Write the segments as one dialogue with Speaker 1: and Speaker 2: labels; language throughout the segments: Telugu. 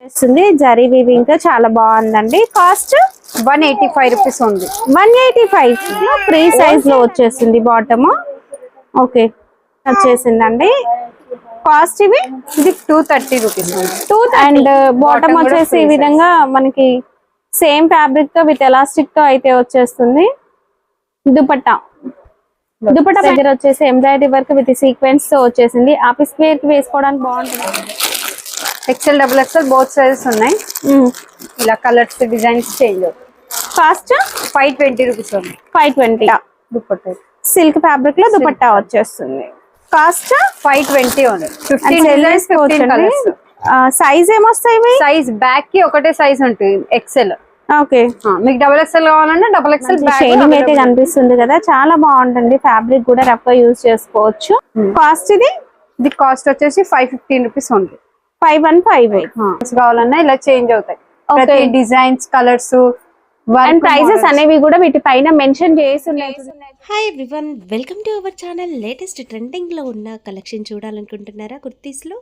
Speaker 1: వస్తుంది జరీ వీవింగ్ తో చాలా బాగుందండి. కాస్ట్
Speaker 2: 185 రూపీస్ ఉంది.
Speaker 1: 185 లో ఫ్రీ సైజ్ లో వచ్చేసింది. బాటమ్ ఓకే వచ్చేసిందండి. కాస్ట్ ఇది
Speaker 2: 230 రూపీస్.
Speaker 1: అండ్ బాటమ్ వచ్చేసి ఈ విధంగా మనకి సేమ్ ఫ్యాబ్రిక్ తో విత్ ఎలాస్టిక్ తో అయితే వచ్చేస్తుంది. దుపట్టా దగ్గర వచ్చేసి ఎంబ్రాయిడరీ వర్క్ విత్ సీక్వెన్స్ తో వచ్చేసింది. ఆఫీస్ వేర్ కి వేసుకోవడానికి బాగుంటుంది.
Speaker 2: XL XXL బోత్ సైజెస్ ఉన్నాయి. ఇలా కలర్స్ డిజైన్స్ చేంజ్ అవుతాయి.
Speaker 1: కాస్ట్
Speaker 2: 520 రూపీస్ ఉంది.
Speaker 1: 520
Speaker 2: దుపట్టా
Speaker 1: సిల్క్ ఫ్యాబ్రిక్ లో దుపట్టా వచ్చేస్తుంది. కాస్ట్
Speaker 2: 520 ఉంది. 15 డిజైన్స్ 15 కలర్స్.
Speaker 1: సైజ్ ఏమొస్తాయి?
Speaker 2: సైజ్ బ్యాక్ కి ఒకటే సైజ్ ఉంటుంది XL.
Speaker 1: ఓకే
Speaker 2: మీకు XXL కావాలంటే XXL
Speaker 1: షైనింగ్ అయితే కనిపిస్తుంది కదా, చాలా బాగుంటుంది. ఫ్యాబ్రిక్ కూడా రఫ్ గా యూజ్ చేసుకోవచ్చు. కాస్ట్ ఇది
Speaker 2: కాస్ట్ వచ్చేసి 515 రూపీస్ ఉంది.
Speaker 1: 515
Speaker 2: కావాలన్నా ఇలా చేంజ్ అవుతాయి. డిజైన్స్ కలర్స్
Speaker 1: అండ్ ప్రైజెస్ అనేవి కూడా వీటి పైన మెన్షన్ చేసి ఉన్నాయి.
Speaker 3: Hi everyone, welcome to our channel. Latest trending లో ఉన్న కలెక్షన్ చూడాలనుకుంటున్నారా? కుర్తీస్ లో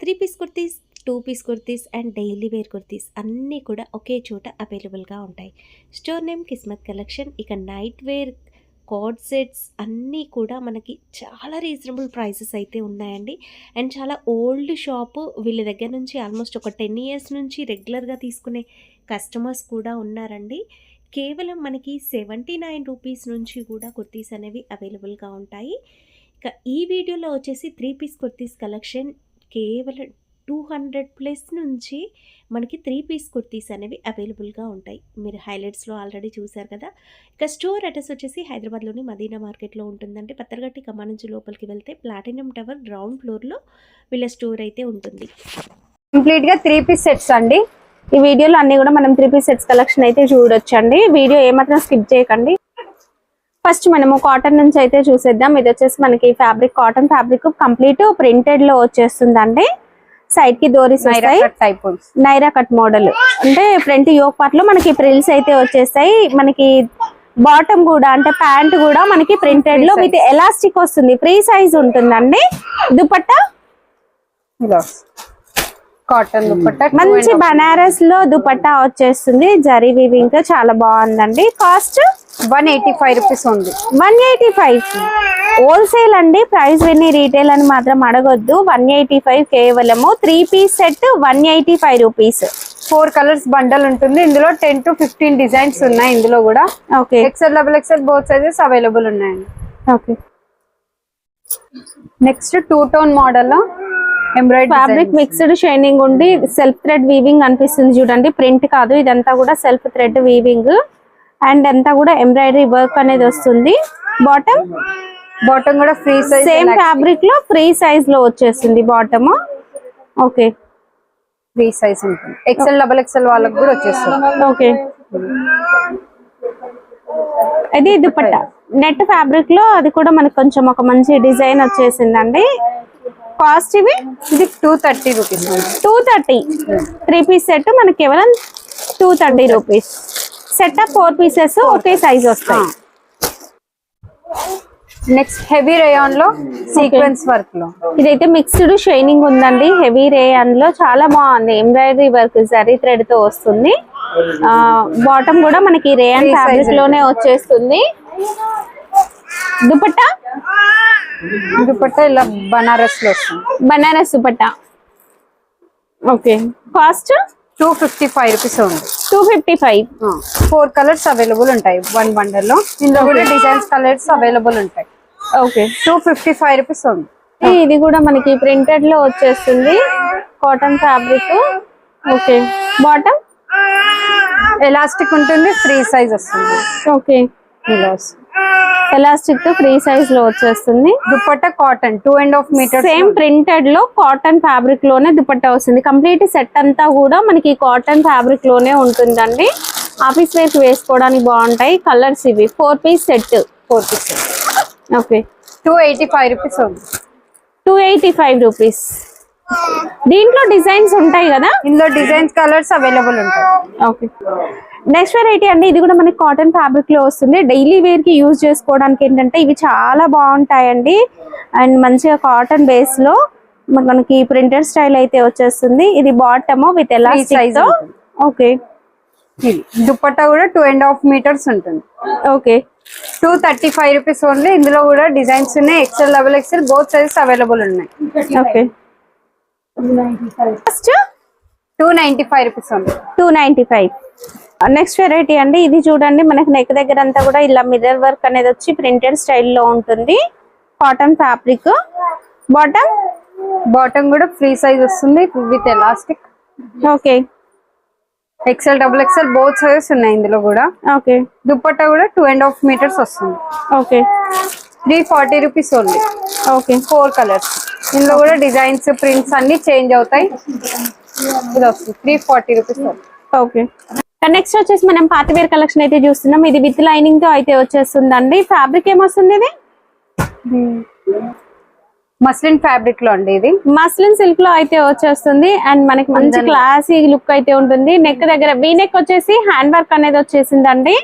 Speaker 3: 3 piece kurtis, 2 piece kurtis and daily wear kurtis అన్నీ కూడా ఒకే చోట అవైలబుల్గా ఉంటాయి. Store name Kismat collection. ఇక నైట్ వేర్ కార్డ్ సెట్స్ అన్నీ కూడా మనకి చాలా రీజనబుల్ ప్రైసెస్ అయితే ఉన్నాయండి. అండ్ చాలా ఓల్డ్ షాపు. వీళ్ళ దగ్గర నుంచి ఆల్మోస్ట్ ఒక 10 ఇయర్స్ నుంచి రెగ్యులర్గా తీసుకునే కస్టమర్స్ కూడా ఉన్నారండి. కేవలం మనకి 79 రూపీస్ నుంచి కూడా కుర్తీస్ అనేవి అవైలబుల్గా ఉంటాయి. ఇక ఈ వీడియోలో వచ్చేసి 3 పీస్ కుర్తీస్ కలెక్షన్ కేవలం 200+ నుంచి మనకి 3 పీస్ కుర్తీస్ అనేవి అవైలబుల్గా ఉంటాయి. మీరు హైలైట్స్లో ఆల్రెడీ చూసారు కదా. ఇక స్టోర్ అడ్రస్ వచ్చేసి హైదరాబాద్లోని మదీనా మార్కెట్లో ఉంటుందండి. పత్తరగట్టి కమాన్ నుంచి లోపలికి వెళ్తే ప్లాటినం టవర్ గ్రౌండ్ ఫ్లోర్లో వీళ్ళ స్టోర్ అయితే ఉంటుంది.
Speaker 2: కంప్లీట్గా 3 పీస్ సెట్స్ అండి.
Speaker 1: ఈ వీడియోలో అన్ని కూడా మనం 3 పీస్ సెట్స్ కలెక్షన్ అయితే చూడొచ్చండి. వీడియో ఏమాత్రం స్కిప్ చేయకండి. ఫస్ట్ మనము కాటన్ నుంచి అయితే చూసేద్దాం. ఇది వచ్చేసి మనకి fabric cotton fabric complete printed లో వచ్చేస్తుందండి. సైడ్ కి డోరీస్ వస్తాయి. నైరా కట్ మోడల్ అంటే ఫ్రంట్ యోక్ పార్ట్ లో మనకి ప్రిల్స్ అయితే వచ్చేస్తాయి. మనకి బాటమ్ కూడా అంటే ప్యాంట్ కూడా మనకి ప్రింటెడ్ లో విత్ ఎలాస్టిక్ వస్తుంది. ఫ్రీ సైజ్ ఉంటుందండి. దుపట్టా
Speaker 2: కాటన్ దుపట్టా
Speaker 1: మంచి బనారస్ లో దుపట్టా వచ్చేస్తుంది. జరీ వీవింగ్ తో చాలా బాగుందండి. కాస్ట్
Speaker 2: 185 రూపీస్ ఉంది.
Speaker 1: 185 హోల్సేల్ అండి. ప్రైస్ విని రీటైల్ అని మాత్రం అడగొద్దు. 185 కేవలము 3 piece set 185 rupees.
Speaker 2: 4 colours bundle ఉంటుంది. ఇందులో 10 to 15 డిజైన్స్ ఉన్నాయి. ఇందులో కూడా
Speaker 1: okay
Speaker 2: XL XXL both sizes available ఉన్నాయండి.
Speaker 1: ఓకే
Speaker 2: నెక్స్ట్ 2 టోన్ మోడల్ లో ఎంబ్రాయిడరీ
Speaker 1: ఫ్యాబ్రిక్ మిక్స్డ్ షైనింగ్ ఉండి సెల్ఫ్ థ్రెడ్ వీవింగ్ అనిపిస్తుంది చూడండి. ప్రింట్ కాదు, ఇదంతా కూడా సెల్ఫ్ థ్రెడ్ వీవింగ్ అండ్ అంతా కూడా ఎంబ్రాయిడరీ వర్క్ అనేది వస్తుంది. బాటమ్ కూడా ఫ్రీ సైజ్ సేమ్ ఫ్యాబ్రిక్ లో ఫ్రీ సైజ్ లో వచ్చేస్తుంది బాటమ్. ఓకే
Speaker 2: ఫ్రీ సైజ్ ఉంటుంది. XL XXL వాళ్ళకి కూడా వచ్చేస్తుంది.
Speaker 1: ఓకే ఇది దుపట్టా నెట్ ఫ్యాబ్రిక్ లో, అది కూడా మనకు కొంచెం ఒక మంచి డిజైన్ వచ్చేసిందండి. కాస్ట్ ఇది
Speaker 2: 230 రూపీస్.
Speaker 1: 230 3 పీస్ సెట్ మనకి కేవలం 230 rupees. Set of 4 pieces okay size వస్తాయి.
Speaker 2: నెక్స్ట్ హెవీ రేయాన్ లో సీక్వెన్స్ వర్క్ లో
Speaker 1: ఇదైతే మిక్స్డ్ షైనింగ్ ఉందండి. హెవీ రేయాన్ లో చాలా బాగుంది. ఎంబ్రాయిడరీ వర్క్ జరీ థ్రెడ్ తో వస్తుంది. బాటమ్ కూడా మనకి రేయాన్ ఫ్యాబ్రిక్ లోనే వచ్చేస్తుంది. దుపట్టా
Speaker 2: ఇలా బనారస్ లో వస్తుంది.
Speaker 1: Banaras dupatta. Okay cost
Speaker 2: 255 rupees ఉంది.
Speaker 1: 255
Speaker 2: 4 కలర్స్ అవైలబుల్ ఉంటాయి 1 బండల్ లో. ఇందులో కూడా డిజైన్స్ కలర్స్ అవైలబుల్ ఉంటాయి.
Speaker 1: ఓకే
Speaker 2: 255 రూపీస్ ఉంది.
Speaker 1: ఇది కూడా మనకి ప్రింటెడ్ లో వచ్చేస్తుంది. Cotton fabric. Okay bottom
Speaker 2: elastic ఉంటుంది. ఫ్రీ సైజ్ వస్తుంది.
Speaker 1: ఓకే ఎలాస్టిక్ తో ఫ్రీ సైజ్ లో వచ్చేస్తుంది.
Speaker 2: Dupatta cotton 2.5 metre
Speaker 1: same printed లో కాటన్ ఫ్యాబ్రిక్ లోనే దుపట్టా వస్తుంది. కంప్లీట్ సెట్ అంతా కూడా మనకి కాటన్ ఫ్యాబ్రిక్ లోనే ఉంటుందండి. ఆఫీస్ వేర్ కి వేసుకోవడానికి బాగుంటాయి. కలర్స్ ఇవి 4 piece set.
Speaker 2: 4 piece.
Speaker 1: Okay
Speaker 2: 285 rupees ఉంది.
Speaker 1: 285 రూపీస్. దీంట్లో డిజైన్స్ ఉంటాయి కదా.
Speaker 2: ఇందులో డిజైన్స్ కలర్స్ అవైలబుల్ ఉంటాయి.
Speaker 1: ఓకే నెక్స్ట్ వెరైటీ అండి. ఇది కూడా మనకి కాటన్ ఫ్యాబ్రిక్ లో వస్తుంది. డైలీ వేర్ కి యూజ్ చేసుకోవడానికి ఏంటంటే ఇవి చాలా బాగుంటాయండి. అండ్ మంచిగా కాటన్ బేస్ లో మనకి ప్రింటెడ్ స్టైల్ అయితే వచ్చేస్తుంది. ఇది బాటమ్ విత్ ఎలాస్టిక్ తో. ఓకే,
Speaker 2: ఇది దుపట్టా కూడా 2.5 మీటర్స్ ఉంటుంది.
Speaker 1: Okay,
Speaker 2: 235 rupees only. ఇందులో కూడా డిజైన్స్ ఉన్నాయి, XL double XL both sizes available ఉన్నాయి.
Speaker 1: Okay, first
Speaker 2: 295 rupees only.
Speaker 1: 295. Next variety అండి, ఇది చూడండి మనకి నెక్ దగ్గర అంతా కూడా ఇలా మిర్రర్ వర్క్ అనేది వచ్చి ప్రింటెడ్ స్టైల్లో ఉంటుంది. Cotton fabric.
Speaker 2: బాటమ్ కూడా ఫ్రీ సైజ్ వస్తుంది with elastic.
Speaker 1: Okay,
Speaker 2: XL double XL both sizes ఉన్నాయి ఇందులో కూడా.
Speaker 1: ఓకే,
Speaker 2: దుపట్టా కూడా 2.5 మీటర్స్ వస్తుంది.
Speaker 1: Okay,
Speaker 2: 340 rupees only.
Speaker 1: Okay,
Speaker 2: 4 colours. ఇందులో కూడా డిజైన్స్ ప్రింట్స్ అన్ని చేంజ్ అవుతాయి. ఇది వస్తుంది 340 రూపీస్.
Speaker 1: ఓకే. నెక్స్ట్ వచ్చేసి మనం పార్టీవేర్ కలెక్షన్ అయితే చూస్తున్నాం. ఇది విత్ లైనింగ్ తో అయితే వచ్చేస్తుందండి. ఫ్యాబ్రిక్ ఏమొస్తుంది? ఇది
Speaker 2: మస్లిన్ ఫ్యాబ్రిక్ లో అండి. ఇది
Speaker 1: మస్లిన్ సిల్క్ లో అయితే వచ్చేస్తుంది అండ్ మనకి మంచి క్లాసీ లుక్ అయితే ఉంటుంది. నెక్ దగ్గర వీ నెక్ వచ్చేసి హ్యాండ్ వర్క్ అనేది వచ్చేసిందండి.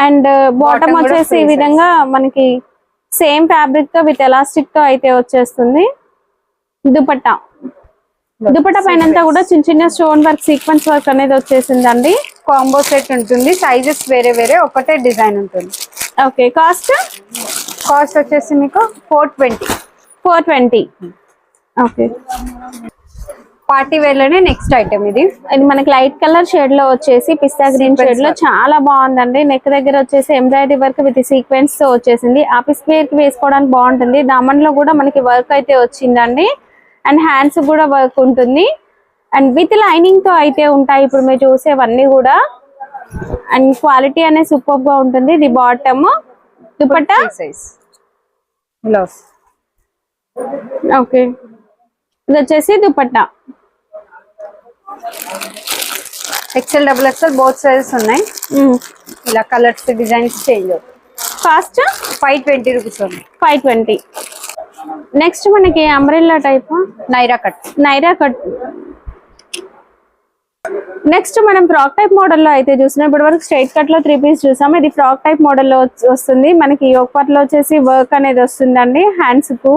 Speaker 1: అండ్ బాటమ్ వచ్చేసి ఈ విధంగా మనకి సేమ్ ఫ్యాబ్రిక్ తో విత్ ఎలాస్టిక్ తో అయితే వచ్చేస్తుంది. దుపట్టా పైన అంతా కూడా చిన్న చిన్న స్టోన్ వర్క్ సీక్వెన్స్ వర్క్ అనేది వచ్చేసిందండి.
Speaker 2: కాంబో సెట్ ఉంటుంది, సైజెస్ వేరే వేరే, ఒకటే డిజైన్ ఉంటుంది.
Speaker 1: ఓకే, కాస్ట్
Speaker 2: వచ్చేసి మీకు 420.
Speaker 1: ఓకే,
Speaker 2: పార్టీ వేర్ లోనే నెక్స్ట్ ఐటమ్ ఇది
Speaker 1: మనకి లైట్ కలర్ షేడ్ లో వచ్చేసి పిస్తా గ్రీన్ షేడ్ లో చాలా బాగుందండి. నెక్ దగ్గర వచ్చేసి ఎంబ్రాయిడరీ వర్క్ విత్ సీక్వెన్స్ తో వచ్చేసింది. ఆఫీస్ వేర్ కి వేసుకోవడానికి బాగుంటుంది. దామన్ లో కూడా మనకి వర్క్ అయితే వచ్చిందండి అండ్ హ్యాండ్స్ కూడా వర్క్ ఉంటుంది అండ్ విత్ లైనింగ్ తో అయితే ఉంటాయి ఇప్పుడు మీరు చూసేవన్నీ కూడా. అండ్ క్వాలిటీ అనేది సూపర్ గా ఉంటుంది. ఇది బాటమ్. దుపట్టా ఓకే, ఇది వచ్చేసి dupatta.
Speaker 2: XL double XL both sizes ఉన్నాయి. ఇలా కలర్స్ డిజైన్స్ చేంజ్ అవుతాయి.
Speaker 1: కాస్ట్
Speaker 2: 520 రూపీస్ ఉంది.
Speaker 1: 520. నెక్స్ట్ మనకి umbrella type
Speaker 2: Naira cut.
Speaker 1: Next మనం ఫ్రాక్ టైప్ మోడల్ లో అయితే చూసినాం. ఇప్పటి వరకు స్ట్రైట్ కట్ లో 3 పీస్ చూసాం. ఇది ఫ్రాక్ టైప్ మోడల్ లో వస్తుంది. మనకి యోక్ పార్ట్ లో వచ్చేసి వర్క్ అనేది వస్తుందండి. హ్యాండ్స్ కు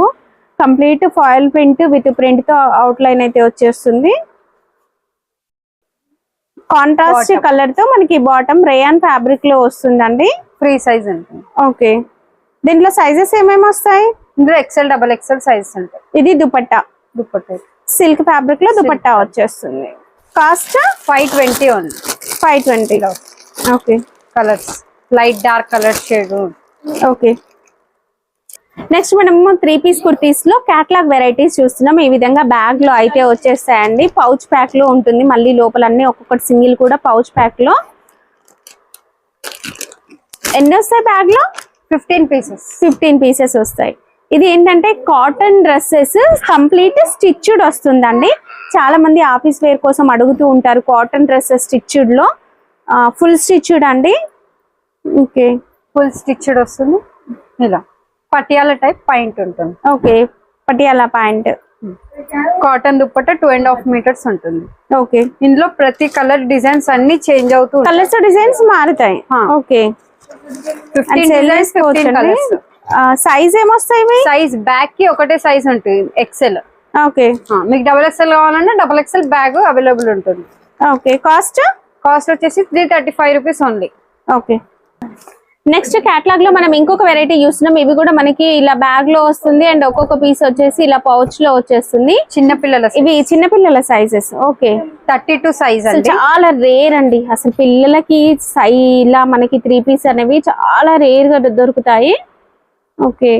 Speaker 1: complete foil print with print తో అవుట్ లైన్ అయితే వచ్చేస్తుంది. కాంట్రాస్ట్ కలర్ తో మనకి బాటమ్ రేయాన్ ఫ్యాబ్రిక్ లో వస్తుందండి.
Speaker 2: ఫ్రీ సైజ్ ఉంటుంది.
Speaker 1: ఓకే, దీంట్లో సైజెస్ ఏమేమి వస్తాయి?
Speaker 2: ఇందులో ఎక్సెల్ డబుల్ ఎక్సెల్ సైజెస్ ఉంటాయి.
Speaker 1: ఇది దుపట్టా సిల్క్ ఫ్యాబ్రిక్ లో దుపట్టా వచ్చేస్తుంది. కాస్ట్
Speaker 2: 520 ఉంది.
Speaker 1: 520. Okay,
Speaker 2: colours light dark colour shade.
Speaker 1: Okay, next మనము 3 పీస్ కుర్తీస్ లో క్యాట్లాగ్ వెరైటీస్ చూస్తున్నాం. ఈ విధంగా బ్యాగ్ లో అయితే వచ్చేస్తాయండి. పౌచ్ ప్యాక్ లో ఉంటుంది. మళ్ళీ లోపల అన్ని ఒక్కొక్కటి సింగిల్ కూడా పౌచ్ ప్యాక్ లో. ఎన్ని వస్తాయి బ్యాగ్ లో? 15 పీసెస్ వస్తాయి. ఇది ఏంటంటే కాటన్ డ్రెస్సెస్ కంప్లీట్ స్టిచ్డ్ వస్తుందండి. చాలా మంది ఆఫీస్ వేర్ కోసం అడుగుతూ ఉంటారు కాటన్ డ్రెస్సెస్ స్టిచ్డ్ లో. ఫుల్ స్టిచ్డ్ అండి. ఓకే,
Speaker 2: ఫుల్ స్టిచ్డ్ వస్తుంది. ఇలా పటియాలా టైప్ పాయింట్ ఉంటుంది.
Speaker 1: Okay, Patiala point.
Speaker 2: Cotton dupatta 2.5 metres ఉంటుంది.
Speaker 1: ఓకే,
Speaker 2: ఇందులో ప్రతి కలర్ డిజైన్స్ అన్ని చేంజ్ అవుతూ
Speaker 1: కలర్స్ డిజైన్స్ మారుతాయి. Okay,
Speaker 2: 15 colours.
Speaker 1: సైజ్ ఏమొస్తాయి?
Speaker 2: సైజ్ బ్యాగ్ కి ఒకటే సైజ్ ఉంటుంది, ఎక్సెల్.
Speaker 1: ఓకే,
Speaker 2: మీకు డబుల్ ఎక్సెల్ కావాలంటే డబుల్ ఎక్సెల్ బ్యాగ్ అవైలబుల్ ఉంటుంది.
Speaker 1: ఓకే, కాస్ట్
Speaker 2: వచ్చేసి 335 rupees only.
Speaker 1: Okay, next catalogue లో మనం ఇంకొక వెరైటీ చూస్తున్నాం. ఇవి కూడా మనకి ఇలా బ్యాగ్ లో వస్తుంది అండ్ ఒక్కొక్క పీస్ వచ్చేసి ఇలా పౌచ్ లో వచ్చేస్తుంది. ఇవి చిన్నపిల్లల సైజెస్. ఓకే,
Speaker 2: 32 సైజ్ అండి.
Speaker 1: చాలా రేర్ అండి అసలు పిల్లలకి ఇలా మనకి 3 పీస్ అనేవి చాలా రేర్ గా దొరుకుతాయి. ఓకే,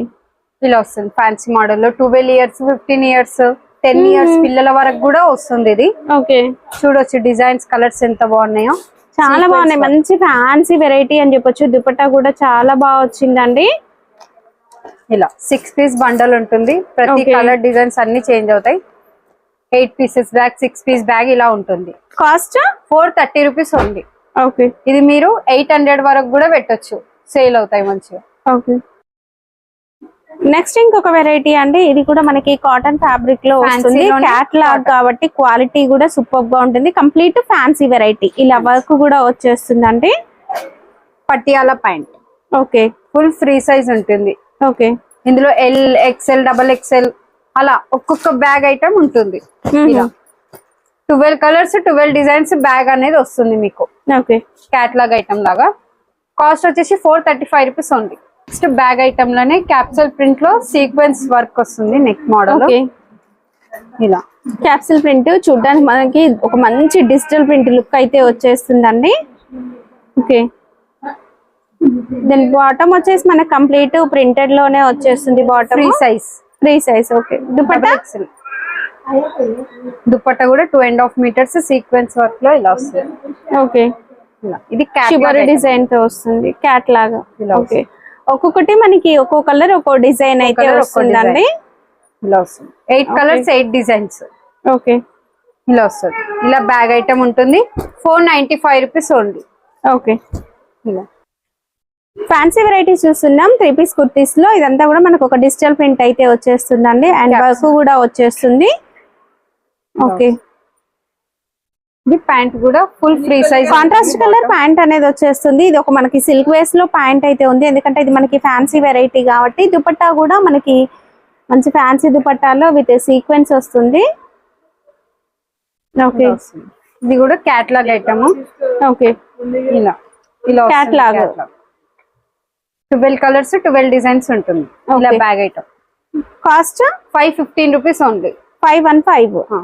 Speaker 2: ఇలా వస్తుంది ఫ్యాన్సీ మోడల్ లో 12 ఇయర్స్ 15 ఇయర్స్ 10 ఇయర్స్ పిల్లల వరకు కూడా వస్తుంది ఇది.
Speaker 1: ఓకే,
Speaker 2: చూడొచ్చు డిజైన్స్ కలర్స్ ఎంత బాగున్నాయో.
Speaker 1: చాలా బాగున్నాయి. మంచి ఫ్యాన్సీ వెరైటీ అని చెప్పొచ్చు. దుపట్టా కూడా చాలా బాగా వచ్చిందండి.
Speaker 2: ఇలా 6 పీస్ బండల్ ఉంటుంది. ప్రతి కలర్ డిజైన్స్ అన్ని చేంజ్ అవుతాయి. 8 పీసెస్ బ్యాగ్ 6 పీస్ బ్యాగ్ ఇలా ఉంటుంది.
Speaker 1: కాస్ట్
Speaker 2: 430 రూపీస్ ఉంది.
Speaker 1: ఓకే,
Speaker 2: ఇది మీరు 800 వరకు కూడా పెట్టొచ్చు, సేల్ అవుతాయి మంచిగా.
Speaker 1: ఓకే, నెక్స్ట్ ఇంకొక వెరైటీ అండి. ఇది కూడా మనకి కాటన్ ఫ్యాబ్రిక్ లో వస్తుంది. క్యాట్లాగ్ కాబట్టి క్వాలిటీ కూడా సూపర్ గా ఉంటుంది. Complete fancy variety. ఇలా వర్క్ కూడా వచ్చేస్తుందండి.
Speaker 2: Patiala point.
Speaker 1: Okay,
Speaker 2: full free size ఉంటుంది.
Speaker 1: ఓకే,
Speaker 2: ఇందులో ఎల్ ఎక్స్ఎల్ డబల్ ఎక్స్ఎల్ అలా ఒక్కొక్క బ్యాగ్ ఐటమ్ ఉంటుంది. ఇలా 12 కలర్స్ 12 డిజైన్స్ బ్యాగ్ అనేది వస్తుంది మీకు.
Speaker 1: ఓకే,
Speaker 2: క్యాట్లాగ్ ఐటమ్ లాగా. కాస్ట్ వచ్చేసి 435 రూపీస్ ఉంది. నెక్స్ట్ బ్యాగ్ ఐటమ్ లోనే క్యాప్సూల్ ప్రింట్ లో సీక్వెన్స్ వర్క్ వస్తుంది నెక్ మోడల్.
Speaker 1: ఓకే,
Speaker 2: ఇలా
Speaker 1: క్యాప్సూల్ ప్రింట్ చూడడానికి మనకి ఒక మంచి డిజిటల్ ప్రింట్ లుక్ అయితే వచ్చేస్తుందండి. ఓకే, దాని బాటమ్ వచ్చేసి మనకి కంప్లీట్ ప్రింటెడ్ లోనే వచ్చేస్తుంది. Bottom free size. Okay, dupatta
Speaker 2: dupatta కూడా 2.5 మీటర్స్ సీక్వెన్స్ వర్క్ లో ఇలా వస్తుంది.
Speaker 1: ఓకే,
Speaker 2: ఇది
Speaker 1: షిబర్ డిజైన్ తో వస్తుంది, క్యాట్ లాగా. ఓకే, ఒక్కొక్కటి మనకి ఒక్కో కలర్ ఒక్కో డిజైన్ అయితే వస్తుందండి.
Speaker 2: ఇలా వస్తుంది 8 కలర్స్ 8 డిజైన్స్.
Speaker 1: ఓకే,
Speaker 2: ఇలా వస్తుంది. ఇలా బ్యాగ్ ఐటమ్ ఉంటుంది. 495 రూపీస్ ఓన్లీ.
Speaker 1: ఓకే,
Speaker 2: ఇలా
Speaker 1: ఫ్యాన్సీ వెరైటీస్ చూస్తున్నాం 3 పీస్ కుర్తీస్ లో. ఇదంతా కూడా మనకు ఒక డిజిటల్ ప్రింట్ అయితే వచ్చేస్తుందండి, అండ్ వర్క్ కూడా వచ్చేస్తుంది. ఓకే,
Speaker 2: ఇది ప్యాంట్ కూడా full free size
Speaker 1: contrast colour pant అనేది వచ్చేస్తుంది. ఇది ఒక మనకి సిల్క్ వేస్ లో ప్యాంట్ అయితే ఉంది, ఎందుకంటే ఇది మనకి ఫ్యాన్సీ వెరైటీ కాబట్టి. దుపట్టా కూడా మనకి మంచి ఫ్యాన్సీ దుపట్టాలో విత్ సీక్వెన్స్ వస్తుంది. ఓకే,
Speaker 2: ఇది కూడా క్యాట్లాగ్ ఐటమ్.
Speaker 1: ఓకే,
Speaker 2: ఇలా ఇలా
Speaker 1: క్యాట్లాగ్
Speaker 2: 12 కలర్స్ 12 డిజైన్స్ ఉంటుంది. ఇలా bag item.
Speaker 1: Cost
Speaker 2: 515 rupees only.
Speaker 1: 515.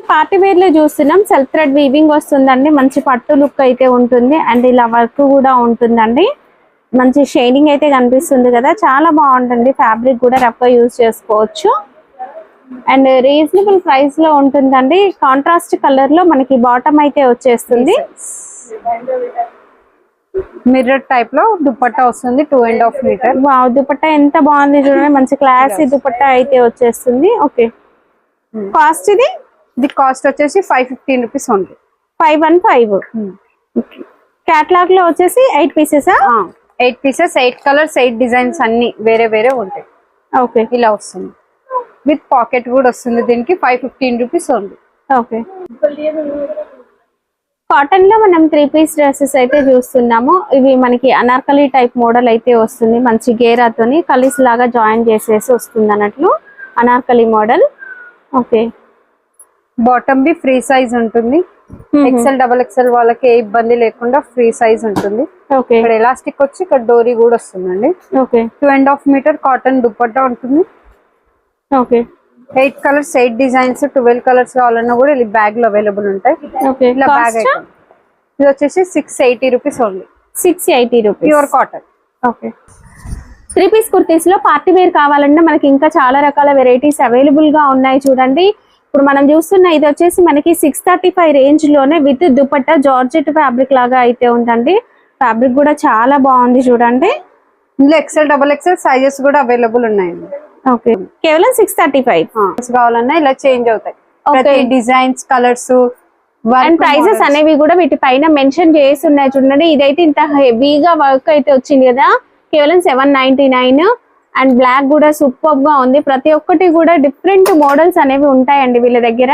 Speaker 1: Party wear లో చూస్తున్నాం సెల్ఫ్ థ్రెడ్ వీవింగ్ వస్తుందండి. మంచి పట్టు లుక్ అయితే ఉంటుంది, అండ్ ఇలా వర్క్ కూడా ఉంటుందండి. మంచి షైనింగ్ అయితే కనిపిస్తుంది కదా, చాలా బాగుంటుంది. ఫ్యాబ్రిక్ కూడా రఫ్ గా యూజ్ చేసుకోవచ్చు, అండ్ రీజనబుల్ ప్రైస్ లో ఉంటుందండి. కాంట్రాస్ట్ కలర్ లో మనకి బాటమ్ అయితే వచ్చేస్తుంది.
Speaker 2: మిర్రర్ టైప్ లో దుపట్టా వస్తుంది 2.5 మీటర్.
Speaker 1: వావ్, దుపట్టా ఎంత బాగుంది చూడండి, మంచి క్లాసీ దుపట్టా అయితే వచ్చేస్తుంది. ఓకే, కాస్ట్
Speaker 2: ఇది కాస్ట్ వచ్చేసి 515 రూపీస్ ఓన్లీ.
Speaker 1: 515. క్యాట్లాగ్ లో వచ్చేసి 8 పీసెస్.
Speaker 2: 8 పీసెస్ 8 కలర్స్ 8 డిజైన్స్ అన్ని వేరే వేరే ఉంటాయి.
Speaker 1: ఓకే,
Speaker 2: ఇలా వస్తుంది. విత్ పాకెట్ కూడా వస్తుంది దీనికి. 515 రూపీస్ ఓన్లీ.
Speaker 1: ఓకే, కాటన్ లో మనం 3 పీస్ డ్రెస్సెస్ అయితే చూస్తున్నాము. ఇవి మనకి అనార్కలి టైప్ మోడల్ అయితే వస్తుంది. మంచి గేరాతోని కలీస్ లాగా జాయిన్ చేసేసి వస్తుంది అన్నట్లు Anarkali model. Okay,
Speaker 2: bottom be free size ఉంటుంది. ఎక్సెల్ డబుల్ ఎక్సెల్ వాళ్ళకి ఏ ఇబ్బంది లేకుండా ఫ్రీ సైజ్ ఉంటుంది.
Speaker 1: ఓకే,
Speaker 2: ఇక్కడ ఎలాస్టిక్ వచ్చి ఇక్కడ డోరీ కూడా వస్తుందండి.
Speaker 1: ఓకే,
Speaker 2: 2.5 మీటర్ కాటన్ దుపట్టా ఉంటుంది.
Speaker 1: ఓకే,
Speaker 2: 8 కలర్స్ 8 డిజైన్స్ 12 కలర్స్ కావాలన్నా కూడా ఇలా బ్యాగ్ లో అవైలబుల్ ఉంటాయి.
Speaker 1: ఓకే,
Speaker 2: ఇలా బ్యాగ్ ఐటమ్. ఇది వచ్చేసి 680 rupees only.
Speaker 1: 680 rupees
Speaker 2: pure cotton.
Speaker 1: Okay, 3 piece kurtis లో పార్టీ వేర్ కావాలంటే మనకి ఇంకా చాలా రకాల వెరైటీస్ అవైలబుల్ గా ఉన్నాయి చూడండి. ఇప్పుడు మనం చూస్తున్న ఇది వచ్చేసి మనకి 635 రేంజ్ లోనే విత్ దుపట్టా జార్జెట్ ఫ్యాబ్రిక్ లాగా అయితే ఉందండి. ఫ్యాబ్రిక్ కూడా చాలా బాగుంది చూడండి.
Speaker 2: ఇందులో ఎక్సెల్ డబుల్ ఎక్సెల్ సైజెస్ కూడా అవైలబుల్ ఉన్నాయండి.
Speaker 1: ఓకే, కేవలం 635
Speaker 2: కావాలన్నా ఇలా చేంజ్ అవుతాయి. డిజైన్స్ కలర్స్
Speaker 1: అండ్ ప్రైజెస్ అనేవి కూడా వీటి పైన మెన్షన్ చేసి ఉన్నాయి చూడండి. ఇదైతే ఇంత హెవీగా వర్క్ అయితే వచ్చింది కదా, కేవలం 799. అండ్ బ్లాక్ కూడా సూపర్ గా ఉంది. ప్రతి ఒక్కటి కూడా డిఫరెంట్ మోడల్స్ అనేవి ఉంటాయండి వీళ్ళ దగ్గర.